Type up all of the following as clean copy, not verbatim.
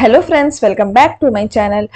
Hello friends, welcome back to my channel.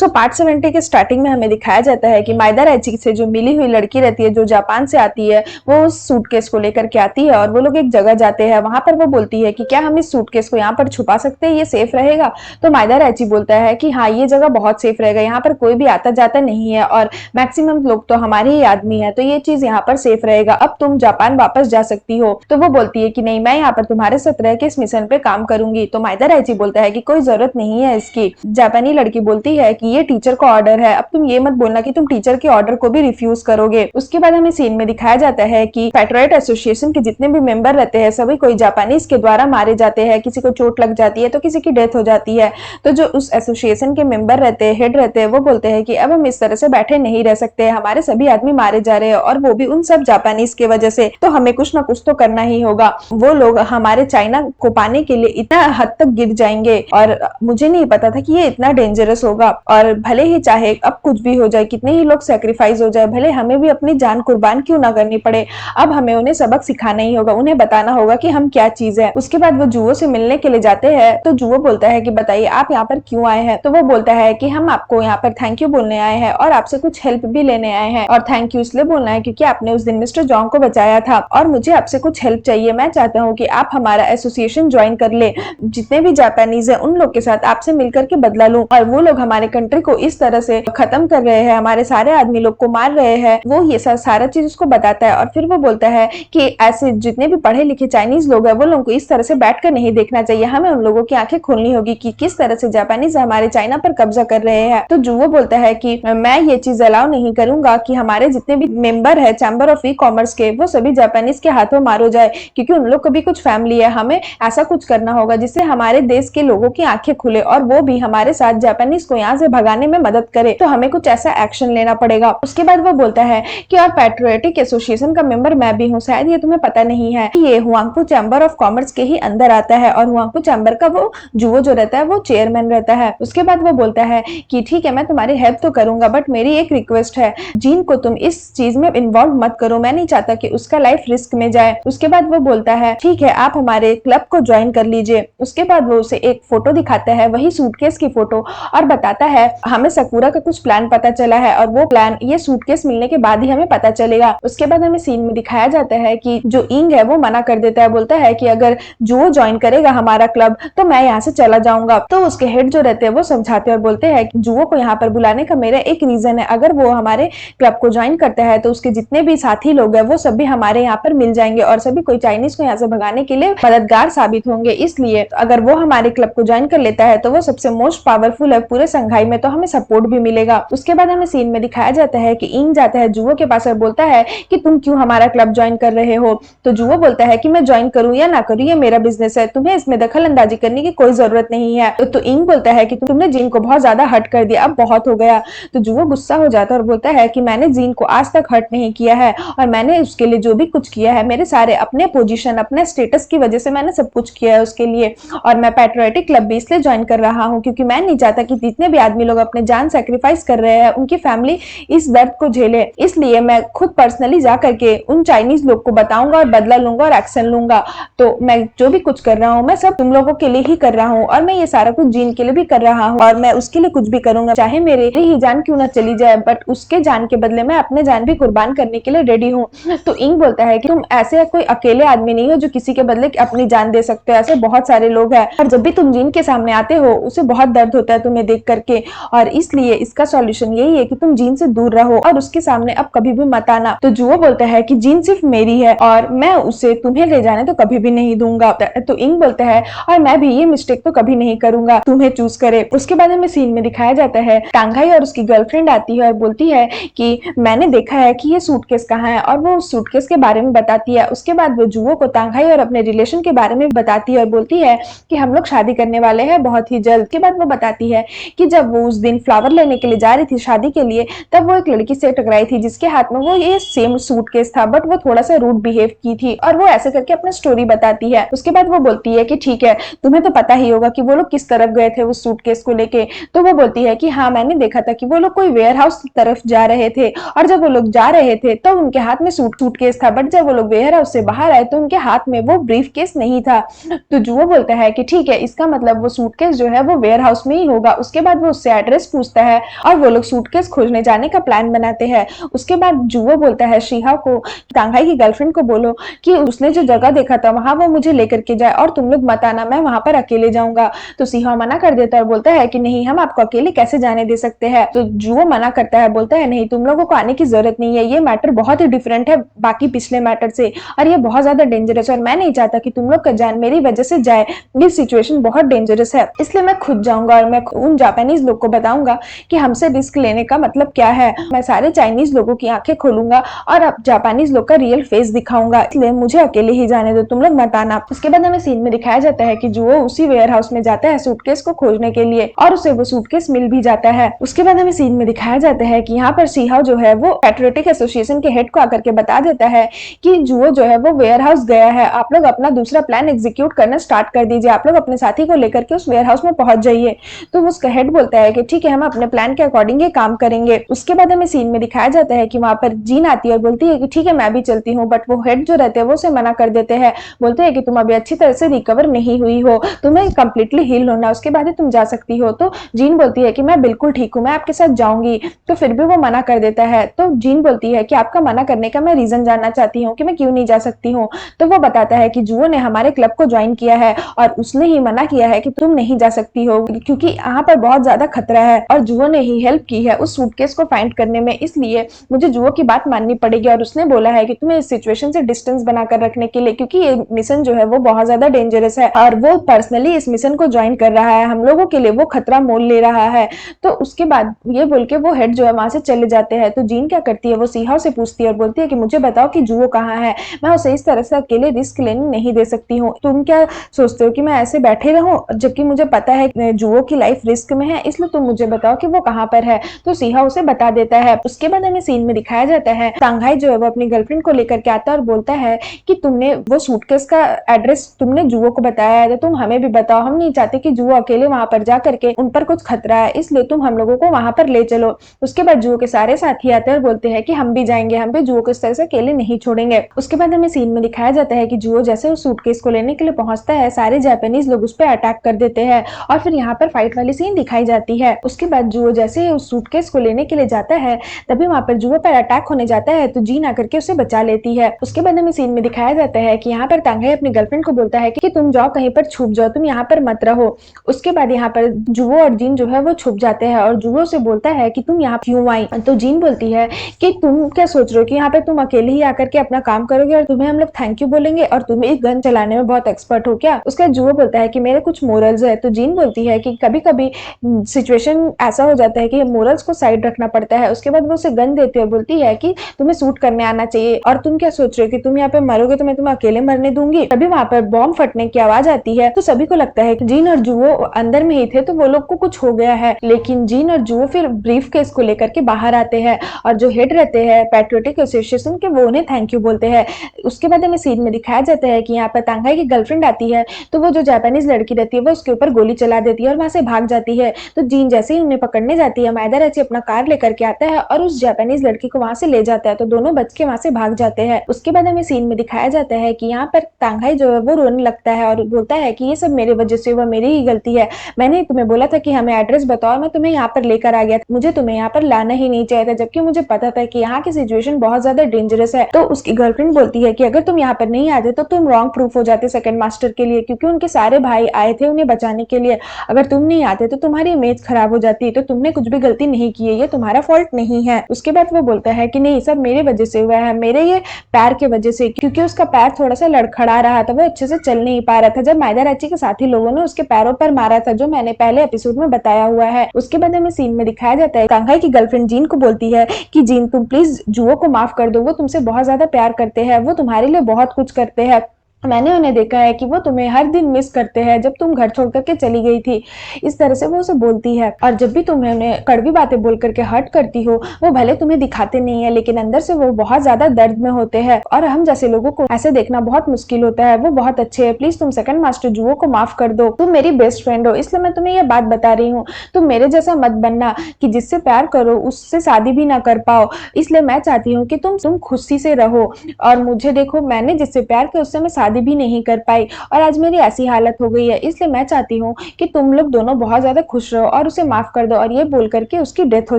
Part 70 के starting में हमें दिखाया जाता है कि माइदा रैची से जो मिली हुई लड़की रहती है, जो जापान से आती है, वो उस सूटकेस को लेकर के आती है और वो लोग एक जगह जाते हैं। वहां पर वो बोलती है कि क्या हम इस सूटकेस को यहाँ पर छुपा सकते हैं, ये सेफ रहेगा? तो माइदा रैची बोलता है कि हाँ, ये जगह बहुत सेफ रहेगा, यहाँ पर कोई भी आता जाता नहीं है और मैक्सिमम लोग तो हमारे ही आदमी है, तो ये चीज यहाँ पर सेफ रहेगा, अब तुम जापान वापस जा सकती हो। तो वो बोलती है कि नहीं, मैं यहाँ पर तुम्हारे साथ रह के इस मिशन पे काम करूंगी। तो माइदा रैची बोलता है कि कोई जरूरत नहीं है इसकी। जापानी लड़की बोलती है कि ये टीचर का ऑर्डर है, अब तुम ये मत बोलना कि तुम टीचर के ऑर्डर को भी रिफ्यूज करोगे। उसके बाद हमें सीन में दिखाया जाता है कि पैट्रियट एसोसिएशन के जितने भी मेंबर रहते हैं, सभी कोई जापानीज के द्वारा मारे जाते हैं। किसी को चोट लग जाती है तो किसी की डेथ हो जाती है। तो जो उस एसोसिएशन के मेंबर रहते हैं, हेड रहते हैं, वो बोलते हैं कि अब हम इस तरह से बैठे नहीं रह सकते, हमारे सभी आदमी मारे जा रहे हैं और वो भी उन सब जापानीज की वजह से, तो हमें कुछ ना कुछ तो करना ही होगा। वो लोग हमारे चाइना को पाने के लिए इतना हद तक गिर जाएंगे और मुझे नहीं पता था कि ये इतना डेंजरस होगा। और भले ही चाहे अब कुछ भी हो जाए, कितने ही लोग सैक्रिफाइस हो जाए, भले हमें भी अपनी जान कुर्बान क्यों ना करनी पड़े, अब हमें उन्हें सबक सिखाना ही होगा, उन्हें बताना होगा कि हम क्या चीज है। उसके बाद वो जुओ से मिलने के लिए जाते हैं। तो जुओ बोलता है कि बताइए आप यहाँ पर क्यों आए हैं? तो वो बोलता है कि हम आपको यहाँ पर थैंक यू बोलने आए हैं और आपसे कुछ हेल्प भी लेने आए हैं। और थैंक यू इसलिए बोलना है क्योंकि आपने उस दिन मिस्टर जोंग को बचाया था और मुझे आपसे कुछ हेल्प चाहिए। मैं चाहता हूँ कि आप हमारा एसोसिएशन ज्वाइन कर ले, जितने भी जापानीज है उन लोग के साथ आपसे मिलकर के बदला लूं। और वो लोग हमारे कंट्री को इस तरह से खत्म कर रहे हैं, हमारे सारे आदमी लोग को मार रहे हैं। वो ये सारा चीज उसको बताता है और फिर वो बोलता है कि ऐसे जितने भी पढ़े लिखे चाइनीज लोग हैं, वो लोगों को इस तरह से बैठकर नहीं देखना चाहिए, हमें उन लोगों की आंखें खोलनी होगी कि किस तरह से जापानीज हमारे चाइना पर कब्जा कर रहे हैं। तो जुओ बोलता है कि मैं ये चीज अलाउ नहीं करूंगा कि हमारे जितने भी मेंबर है चैम्बर ऑफ ई कॉमर्स के, वो सभी जापानीज के हाथों मारो जाए, क्योंकि उन लोग को भी कुछ फैमिली है। हमें ऐसा कुछ करना होगा जिससे हमारे देश के लोगों की आंखें खुले और वो भी हमारे साथ जापानीज को यहाँ से भगाने में मदद करे। तो हमें कुछ ऐसा एक्शन लेना पड़ेगा। उसके बाद वो बोलता है कि और पैट्रियोटिक एसोसिएशन का मेंबर मैं भी हूँ, शायद ये तुम्हें पता नहीं है, ये हुआंगपू चैम्बर ऑफ कॉमर्स के ही अंदर आता है और हुआंगपू चैम्बर का वो जुओ जो रहता है वो चेयरमैन रहता है। उसके बाद वो बोलता है कि ठीक है, मैं तुम्हारी हेल्प तो करूंगा, बट मेरी एक रिक्वेस्ट है, जीन को तुम इस चीज में इन्वॉल्व मत करो, मैं नहीं चाहता कि उसका लाइफ रिस्क में जाए। उसके बाद वो बोलता है ठीक है, आप हमारे क्लब को ज्वाइन कर लीजिए। उसके बाद वो उसे एक फोटो दिखाता है, वही सूटकेस की फोटो, और बताता है हमें सकूरा का कुछ प्लान पता चला है और वो प्लान ये सूटकेस मिलने के बाद ही हमें पता चलेगा। उसके बाद हमें सीन में दिखाया जाता है कि जो इंग है वो मना कर देता है, बोलता है कि अगर जो ज्वाइन करेगा हमारा क्लब तो मैं यहाँ से चला जाऊंगा। तो उसके हेड जो रहते हैं वो समझाते हैं और बोलते हैं कि जुओ को यहाँ पर बुलाने का मेरा एक रीजन है, अगर वो हमारे क्लब को ज्वाइन करता है तो उसके जितने भी साथी लोग हैं वो सभी हमारे यहाँ पर मिल जाएंगे और सभी कोई चाइनीज को यहाँ से भगाने के लिए मददगार साबित होंगे। इसलिए अगर वो हमारे क्लब को ज्वाइन कर लेता है तो वो सबसे मोस्ट पावरफुल है पूरे संघाई में, तो हमें सपोर्ट भी मिलेगा। उसके बाद हमें सीन में दिखाया जाता है कि इंग जाता है जुओ के पास और बोलता है कि तुम क्यों हमारा क्लब ज्वाइन कर रहे हो? तो जुओ बोलता है कि मैं ज्वाइन करूं या ना करूं ये मेरा बिजनेस है, तुम्हें इसमें दखल अंदाजी करने की कोई जरूरत नहीं है। तो इंग बोलता है कि तुमने जीन को बहुत ज्यादा हर्ट कर दिया, अब बहुत हो गया। तो जुओ गुस्सा हो जाता है और बोलता है कि मैंने जीन को आज तक हर्ट नहीं किया है और मैंने उसके लिए जो भी कुछ किया है, मेरे सारे अपने पोजीशन अपने स्टेटस की वजह से मैंने सब कुछ किया है उसके लिए, और मैं पैट्रियोटिक क्लब भी इसलिए ज्वाइन कर रहा हूँ क्योंकि मैं नहीं चाहता कि जितने भी आदमी लोग अपने जान सैक्रिफाइस कर रहे हैं उनकी फैमिली इस दर्द को झेले। इसलिए मैं खुद पर्सनली जा करके उन चाइनीज लोग को बताऊंगा और बदला लूंगा और एक्शन लूंगा। तो मैं जो भी कुछ कर रहा हूँ मैं सब तुम लोगों के लिए ही कर रहा हूँ और मैं ये सारा कुछ जीन के लिए भी कर रहा हूँ और मैं उसके लिए कुछ भी करूंगा, चाहे मेरे ही जान क्यों ना चली जाए, बट उसके जान के बदले मैं अपने जान भी कुर्बान करने के लिए रेडी हूँ। तो इंग बोलता है कि तुम ऐसे कोई अकेले आदमी नहीं हो जो किसी के बदले अपनी जान दे सकते हो, ऐसे बहुत सारे लोग हैं और जब भी तुम जीन के सामने आते हो उसे बहुत दर्द होता है तुम्हें देख करके, और इसलिए इसका सॉल्यूशन यही है कि तुम जीन से दूर रहो और उसके सामने अब कभी भी मत आना। तो जुओ बोलता है कि जीन सिर्फ मेरी है और मैं उसे तुम्हें ले जाने तो कभी भी नहीं दूंगा। तो इंग बोलता है और मैं भी ये मिस्टेक तो कभी नहीं करूंगा, तुम्हें चूज करे। उसके बाद हमें सीन में दिखाया जाता है टांघाई और उसकी गर्लफ्रेंड आती है और बोलती है कि मैंने देखा है कि ये सूटकेस कहाँ है, और वो उस सूटकेस के बारे में बताती है। उसके बाद वो जुओ को टांघाई और अपने रिलेशन के बारे में बताती है और बोलती है कि हम लोग शादी करने वाले हैं बहुत ही जल्द। के बाद वो बताती है कि जब वो उस दिन फ्लावर लेने के लिए जा रही थी शादी के लिए, तब वो एक लड़की से टकराई थी जिसके हाथ में वो ये सेम सूटकेस था, बट वो थोड़ा सा रूड बिहेव की थी और वो ऐसे करके अपना स्टोरी बताती है। उसके बाद वो बोलती है कि ठीक है, तुम्हें तो पता ही होगा कि वो लोग किस तरफ गए थे उस सूटकेस को लेके। तो वो बोलती है कि हाँ, मैंने देखा था कि वो लोग कोई वेयर हाउस की तरफ जा रहे थे, और जब वो लोग जा रहे थे तो उनके हाथ में सूटकेस था, बट जब वो लोग वेयर हाउस से बाहर आए तो उनके हाथ में वो ब्रीफ केस नहीं था। तो जुओ बोलता है कि ठीक है, इसका मतलब वो सूटकेस जो है वो वेयर हाउस में ही होगा। उसके बाद वो उससे एड्रेस पूछता है और वो लोग सूटकेस खोजने जाने का प्लान बनाते हैं। उसके बाद जुओ बोलता है शिहा को, तांघाई की गर्लफ्रेंड को बोलो कि उसने जो जगह देखा था वहां वो मुझे लेकर के जाए और तुम लोग मत आना, मैं वहां पर अकेले जाऊंगा। तो शिहा मना कर देता है और बोलता है कि नहीं, हम आपको अकेले कैसे जाने दे सकते हैं। तो जुओ मना करता है, बोलता है नहीं, तुम लोगों को आने की जरूरत नहीं है, ये मैटर बहुत ही डिफरेंट है बाकी पिछले मैटर से, और ये बहुत ज्यादा डेंजरस है और मैं नहीं चाहता कि तुम लोग का जान मेरी वजह से जाए। ये सिचुएशन बहुत डेंजरस है, इसलिए मैं खुद जाऊंगा और मैं उन जापानीज लोग को बताऊंगा कि हमसे रिस्क लेने का मतलब क्या है। मैं सारे चाइनीज लोगों की आंखें खोलूंगा और अब जापानीज लोग का रियल फेस दिखाऊंगा, इसलिए मुझे अकेले ही जाने दो, तुम लोग मत आना। उसके बाद हमें सीन में दिखाया जाता है कि जुओ उसी वेयर हाउस में जाता है सूटकेस को खोजने के लिए और उसे वो सूटकेस मिल भी जाता है। उसके बाद हमें सीन में दिखाया जाता है कि यहाँ पर शिहा जो है वो पैट्रियोटिक एसोसिएशन के हेड को आकर के बता देता है कि जुओ जो है वो वेयर हाउस गया है, आप लोग अपना दूसरा प्लान एग्जीक्यूट करना स्टार्ट कर दीजिए, आप लोग अपने साथी को लेकर के उस वेयर हाउस में पहुंच जाइए। तो उसका हेड बोलता है कि ठीक है, हम अपने प्लान के अकॉर्डिंग ये काम करेंगे। उसके बाद हमें सीन में दिखाया जाता है कि वहां पर जीन आती है और बोलती है कि ठीक है, मैं भी चलती हूँ, बट वो हेड जो रहते हैं वो उसे मना कर देते हैं, बोलते हैं कि तुम अभी अच्छी तरह से रिकवर नहीं हुई हो, तुम्हें कंप्लीटली हील होना, उसके बाद ही तुम जा सकती हो। तो जीन बोलती है कि मैं बिल्कुल ठीक हूँ, मैं आपके साथ जाऊंगी। तो फिर भी वो मना कर देता है। तो जीन बोलती है कि आपका मना करने का मैं रीजन जानना चाहती हूँ कि मैं क्यों नहीं जा सकती हूँ। तो वो बताता है कि जुओ ने हमारे क्लब को ज्वाइन किया है और उसने ही मना किया है कि तुम नहीं जा सकती हो क्योंकि यहाँ पर बहुत ज्यादा खतरा है, और जुओ ने ही हेल्प की है उस सूटकेस को फाइंड करने में, इसलिए मुझे जुओ की बात माननी पड़ेगी। और उसने बोला है कि तुम्हें इस सिचुएशन से डिस्टेंस बनाकर रखने के लिए, क्योंकि ये मिशन जो है वो बहुत ज्यादा डेंजरस है और वो पर्सनली इस मिशन को ज्वाइन कर रहा है, हम लोगों के लिए वो खतरा मोल ले रहा है। तो उसके बाद ये बोल के वो हेड जो है वहां से चले जाते हैं। तो जीन क्या करती है, वो शिहा से पूछती है और बोलती है कि मुझे बताओ कि जुओ कहाँ है, मैं उसे इस तरह से अकेले रिस्क लेने नहीं दे सकती हूँ। तुम क्या सोचते हो कि मैं ऐसे बैठे रहूं जबकि मुझे पता है जुओ की लाइफ रिस्क में है, इसलिए तुम मुझे बताओ कि वो कहाँ पर है। तो शिहा उसे बता देता है। उसके बाद हमें सीन में दिखाया जाता है तांघाई जो है वो अपनी गर्लफ्रेंड को लेकर के आता है और बोलता है कि तुमने वो सूटकेस का एड्रेस तुमने जुओ को बताया है, तो तुम हमें भी बताओ, हम नहीं चाहते कि जुओ अकेले वहां पर जा करके उन पर कुछ खतरा है, इसलिए तुम हम लोगों को वहां पर ले चलो। उसके बाद जुओ के सारे साथी आते हैं और बोलते हैं कि हम भी जाएंगे, हम भी जुओ को इस तरह से अकेले नहीं छोड़ेंगे। उसके बाद हमें सीन में दिखाया जाता है कि जुओ जैसे उस सूटकेस को लेने के लिए पहुंचता है, सारे जापानीज लोग उस पर अटैक कर देते हैं और फिर यहाँ पर फाइट वाली सीन दिखाई जाती है। उसके बाद जुओ जैसे उस सूटकेस को लेने के लिए जाता है, तभी वहां पर जुओ पर अटैक होने जाता है, तो जीन आकर के उसे बचा लेती है। उसके बाद हमें सीन में दिखाया जाता है कि यहाँ पर तांघाई अपनी गर्लफ्रेंड को बोलता है कि तुम जाओ कहीं पर छुप जाओ, तुम यहाँ पर मत रहो। उसके बाद यहाँ पर जुओ और जीन जो है वो छुप जाते हैं और जुओ से बोलता है कि तुम यहाँ क्यों आई। तो जीन बोलती है कि तुम क्या सोच रहे हो कि यहाँ पे तुम अकेले ही आकर के अपना काम करोगे और तुम्हें हम लोग थैंक यू बोलेंगे और तुम एक गन चलाने में बहुत एक्सपर्ट हो क्या। उसका जुओ बोलता है कि मेरे कुछ मोरल्स है। तो जीन बोलती है कि कभी कभी सिचुएशन ऐसा हो जाता है कि मोरल्स को साइड रखना पड़ता है। उसके बाद वो उसे गन देती है, बोलती है कि तुम्हें सूट करने आना चाहिए और तुम क्या सोच रहे हो कि तुम यहाँ पे मरोगे तो मैं तुम्हें अकेले मरने दूंगी। तभी वहां पर बॉम्ब फटने की आवाज आती है, तो सभी को लगता है कि जीन और जुओ अंदर में ही थे तो वो लोग को कुछ हो गया है, लेकिन जीन और जुओ फिर ब्रीफ केस को लेकर के बाहर आते हैं और जो हेड रहते हैं पैट्रियोटिक एसोसिएशन के, वो उन्हें थैंक यू बोलते हैं। उसके बाद हमें सीन में दिखाया जाता है कि यहाँ पर तांघाई की गर्लफ्रेंड आती है, तो वो जो जापानीज लड़की रहती है वो उसके ऊपर गोली चला देती है और वहां से भाग जाती है। तो जीन जैसे ही उन्हें पकड़ने जाती है, मायदा रची अपना कार लेकर के आता है और उस जापानीज लड़की को वहां से ले जाता है, तो दोनों बच के वहां से भाग जाते हैं। उसके बाद हमें सीन में दिखाया जाता है कि यहाँ पर तांघाई जो है वो रोने लगता है और बोलता है कि ये सब मेरे वजह से हुआ, मेरी ही गलती है, मैंने तुम्हें बोला था कि हमें एड्रेस बताओ, मैं तुम्हें यहाँ पर लेकर आ गया, मुझे तुम्हें यहाँ पर लाना ही नहीं चाहिए था, जबकि मुझे पता था कि यहाँ की सिचुएशन बहुत ज्यादा डेंजरस है। तो उसकी गर्लफ्रेंड बोलती है कि अगर तुम यहाँ पर नहीं आते तो तुम रॉन्ग प्रूफ हो जाते सेकंड मास्टर के लिए, क्योंकि उनके सारे भाई आए थे उन्हें बचाने के लिए, अगर तुम नहीं आते तो तुम्हारी इमेज खराब हो जाती, तो तुमने कुछ भी गलती नहीं की है, ये तुम्हारा फॉल्ट नहीं है। उसके बाद वो बोलता है कि नहीं, सब मेरे वजह से हुआ है, मेरे ये पैर के वजह से, क्योंकि उसका पैर थोड़ा सा लड़खड़ा रहा था, वो अच्छे से चल नहीं पा रहा था जब मायदा राची के साथी लोगों ने उसके पैरों पर मारा था, जो मैंने पहले एपिसोड में बताया हुआ है। उसके बाद हमें सीन में दिखाया जाता है तांघाई की गर्लफ्रेंड जीन को बोलती है कि जीन तुम प्लीज जुओ को माफ कर दो, वो तुमसे बहुत ज्यादा प्यार करते हैं, वो तुम्हारे लिए बहुत कुछ करते हैं, मैंने उन्हें देखा है कि वो तुम्हें हर दिन मिस करते हैं जब तुम घर छोड़ करके चली गई थी। इस तरह से वो उसे बोलती है और जब भी तुम्हें उन्हें कड़वी बातें बोल करके हर्ट करती हो, वो भले तुम्हें दिखाते नहीं है लेकिन अंदर से वो बहुत ज्यादा दर्द में होते हैं और हम जैसे लोगों को ऐसे देखना बहुत मुश्किल होता है। वो बहुत अच्छे है, प्लीज तुम सेकंड मास्टर जुओ को माफ कर दो। तुम मेरी बेस्ट फ्रेंड हो, इसलिए मैं तुम्हें ये बात बता रही हूँ। तुम मेरे जैसा मत बनना कि जिससे प्यार करो उससे शादी भी ना कर पाओ। इसलिए मैं चाहती हूँ कि तुम खुशी से रहो और मुझे देखो, मैंने जिससे प्यार किया उससे मैं शादी भी नहीं कर पाई और आज मेरी ऐसी हालत हो गई है। इसलिए मैं चाहती हूँ कि तुम लोग दोनों बहुत ज्यादा खुश रहो और उसे माफ कर दो। और ये बोल करके उसकी डेथ हो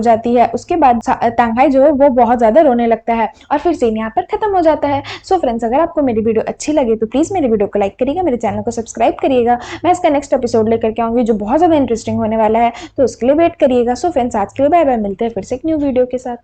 जाती है। उसके बाद तांघाई जो है वो बहुत ज्यादा रोने लगता है और फिर सीन यहाँ पर खत्म हो जाता है। सो फ्रेंड्स, अगर आपको मेरी वीडियो अच्छी लगे तो प्लीज मेरी वीडियो को लाइक करिएगा, मेरे चैनल को सब्सक्राइब करिएगा। मैं इसका नेक्स्ट एपिसोड लेकर के आऊंगी जो बहुत ज्यादा इंटरेस्टिंग होने वाला है, तो उसके लिए वेट करिएगा। सो फ्रेंड्स, आज के लिए बाय बाय, मिलते हैं फिर से एक न्यू वीडियो के साथ।